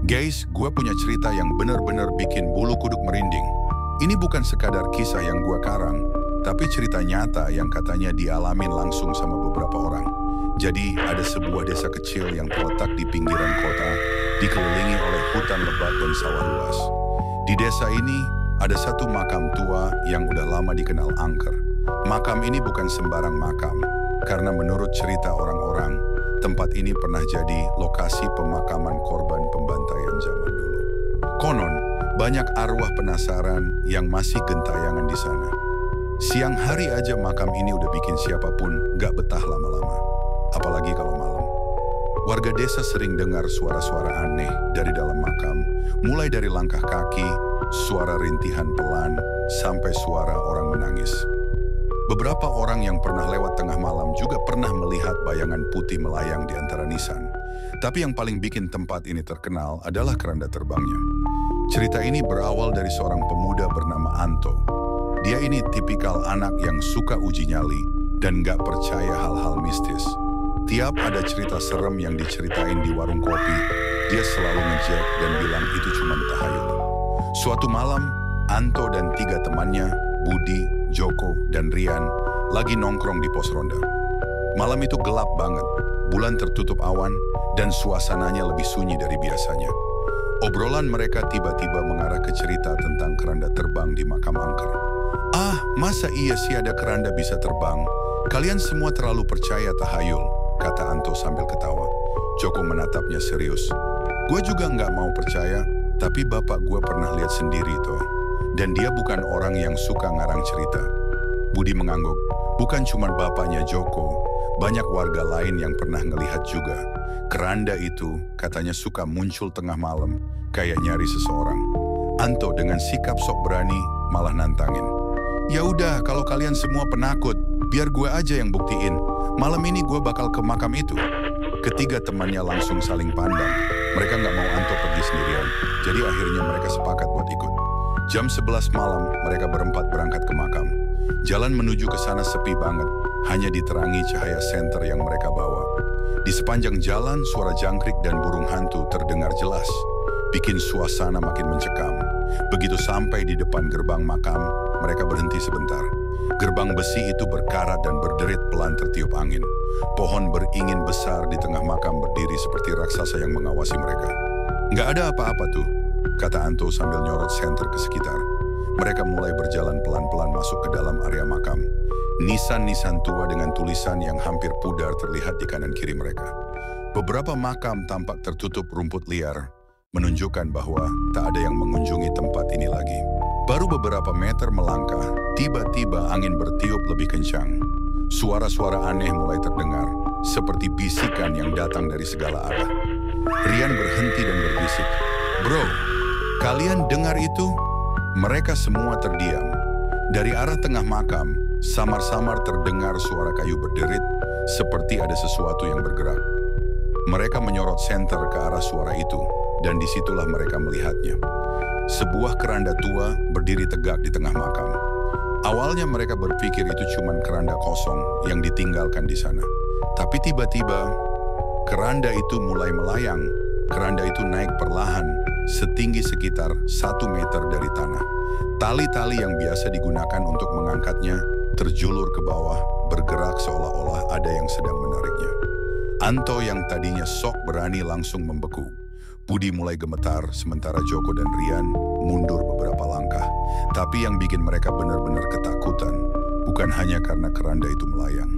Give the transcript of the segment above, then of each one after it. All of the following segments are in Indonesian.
Guys, gue punya cerita yang benar-benar bikin bulu kuduk merinding. Ini bukan sekadar kisah yang gue karang, tapi cerita nyata yang katanya dialamin langsung sama beberapa orang. Jadi, ada sebuah desa kecil yang terletak di pinggiran kota, dikelilingi oleh hutan lebat dan sawah luas. Di desa ini, ada satu makam tua yang udah lama dikenal angker. Makam ini bukan sembarang makam, karena menurut cerita orang-orang, tempat ini pernah jadi lokasi pemakaman korban pembantaian zaman dulu. Konon, banyak arwah penasaran yang masih gentayangan di sana. Siang hari aja makam ini udah bikin siapapun gak betah lama-lama. Apalagi kalau malam. Warga desa sering dengar suara-suara aneh dari dalam makam, mulai dari langkah kaki, suara rintihan pelan, sampai suara orang menangis. Beberapa orang yang pernah lewat tengah malam juga pernah melihat bayangan putih melayang di antara nisan. Tapi yang paling bikin tempat ini terkenal adalah keranda terbangnya. Cerita ini berawal dari seorang pemuda bernama Anto. Dia ini tipikal anak yang suka uji nyali dan gak percaya hal-hal mistis. Tiap ada cerita serem yang diceritain di warung kopi, dia selalu ngejek dan bilang itu cuma tahayul. Suatu malam, Anto dan 3 temannya, Budi, Joko, dan Rian, lagi nongkrong di pos ronda. Malam itu gelap banget, bulan tertutup awan, dan suasananya lebih sunyi dari biasanya. Obrolan mereka tiba-tiba mengarah ke cerita tentang keranda terbang di makam angker. "Ah, masa iya sih ada keranda bisa terbang? Kalian semua terlalu percaya tahayul," kata Anto sambil ketawa. Joko menatapnya serius. "Gue juga nggak mau percaya, tapi bapak gue pernah lihat sendiri toh. Dan dia bukan orang yang suka ngarang cerita." Budi mengangguk. "Bukan cuma bapaknya Joko, banyak warga lain yang pernah ngelihat juga. Keranda itu katanya suka muncul tengah malam, kayak nyari seseorang." Anto dengan sikap sok berani malah nantangin. "Ya udah, kalau kalian semua penakut, biar gue aja yang buktiin. Malam ini gue bakal ke makam itu." Ketiga temannya langsung saling pandang. Mereka nggak mau Anto pergi sendirian, jadi akhirnya mereka sepakat buat ikut. Jam 11 malam, mereka berempat berangkat ke makam. Jalan menuju ke sana sepi banget, hanya diterangi cahaya senter yang mereka bawa. Di sepanjang jalan, suara jangkrik dan burung hantu terdengar jelas, bikin suasana makin mencekam. Begitu sampai di depan gerbang makam, mereka berhenti sebentar. Gerbang besi itu berkarat dan berderit pelan tertiup angin. Pohon beringin besar di tengah makam berdiri seperti raksasa yang mengawasi mereka. "Nggak ada apa-apa tuh," kata Anto sambil nyorot senter ke sekitar. Mereka mulai berjalan pelan-pelan masuk ke dalam area makam. Nisan-nisan tua dengan tulisan yang hampir pudar terlihat di kanan kiri mereka. Beberapa makam tampak tertutup rumput liar, menunjukkan bahwa tak ada yang mengunjungi tempat ini lagi. Baru beberapa meter melangkah, tiba-tiba angin bertiup lebih kencang. Suara-suara aneh mulai terdengar, seperti bisikan yang datang dari segala arah. Rian berhenti dan berbisik, "Bro, kalian dengar itu?" Mereka semua terdiam. Dari arah tengah makam, samar-samar terdengar suara kayu berderit, seperti ada sesuatu yang bergerak. Mereka menyorot senter ke arah suara itu, dan disitulah mereka melihatnya. Sebuah keranda tua berdiri tegak di tengah makam. Awalnya mereka berpikir itu cuma keranda kosong yang ditinggalkan di sana. Tapi tiba-tiba, keranda itu mulai melayang. Keranda itu naik perlahan, setinggi sekitar 1 meter dari tanah. Tali-tali yang biasa digunakan untuk mengangkatnya terjulur ke bawah, bergerak seolah-olah ada yang sedang menariknya. Anto yang tadinya sok berani langsung membeku. Budi mulai gemetar, sementara Joko dan Rian mundur beberapa langkah. Tapi yang bikin mereka benar-benar ketakutan, bukan hanya karena keranda itu melayang.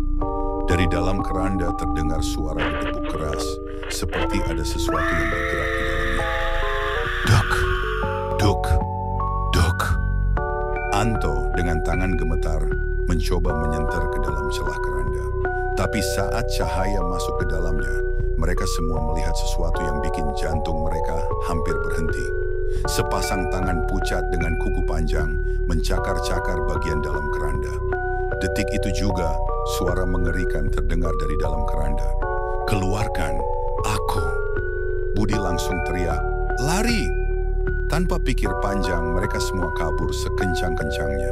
Dari dalam keranda terdengar suara berdebuk keras, seperti ada sesuatu yang bergerak di dalamnya. "Dok, dok, dok." Anto dengan tangan gemetar mencoba menyenter ke dalam celah keranda. Tapi saat cahaya masuk ke dalamnya, mereka semua melihat sesuatu yang bikin jantung mereka hampir berhenti. Sepasang tangan pucat dengan kuku panjang mencakar-cakar bagian dalam keranda. Detik itu juga, suara mengerikan terdengar dari dalam keranda. "Keluarkan aku!" Budi langsung teriak, "Lari!" Tanpa pikir panjang, mereka semua kabur sekencang-kencangnya.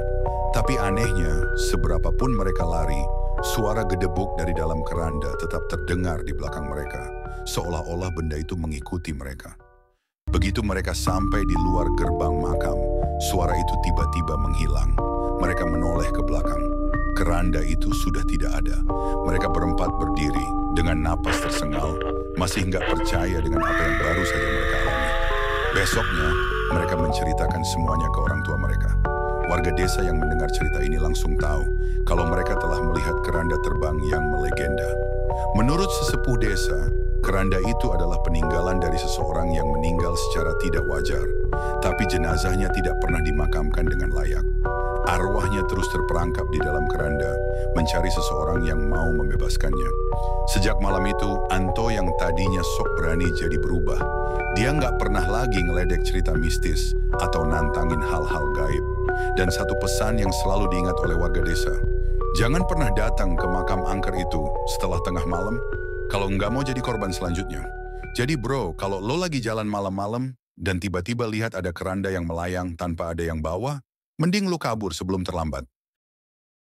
Tapi anehnya, seberapapun mereka lari, suara gedebuk dari dalam keranda tetap terdengar di belakang mereka, seolah-olah benda itu mengikuti mereka. Begitu mereka sampai di luar gerbang makam, suara itu tiba-tiba menghilang. Mereka menoleh ke belakang. Keranda itu sudah tidak ada. Mereka berempat berdiri dengan napas tersengal, masih nggak percaya dengan apa yang baru saja mereka alami. Besoknya, mereka menceritakan semuanya ke orang tua mereka. Warga desa yang mendengar cerita ini langsung tahu kalau mereka telah melihat keranda terbang yang melegenda. Menurut sesepuh desa, keranda itu adalah peninggalan dari seseorang yang meninggal secara tidak wajar, tapi jenazahnya tidak pernah dimakamkan dengan layak. Arwahnya terus terperangkap di dalam keranda, mencari seseorang yang mau membebaskannya. Sejak malam itu, Anto yang tadinya sok berani jadi berubah. Dia nggak pernah lagi ngeledek cerita mistis atau nantangin hal-hal gaib. Dan satu pesan yang selalu diingat oleh warga desa, jangan pernah datang ke makam angker itu setelah tengah malam kalau nggak mau jadi korban selanjutnya. Jadi bro, kalau lo lagi jalan malam-malam dan tiba-tiba lihat ada keranda yang melayang tanpa ada yang bawa, mending lo kabur sebelum terlambat.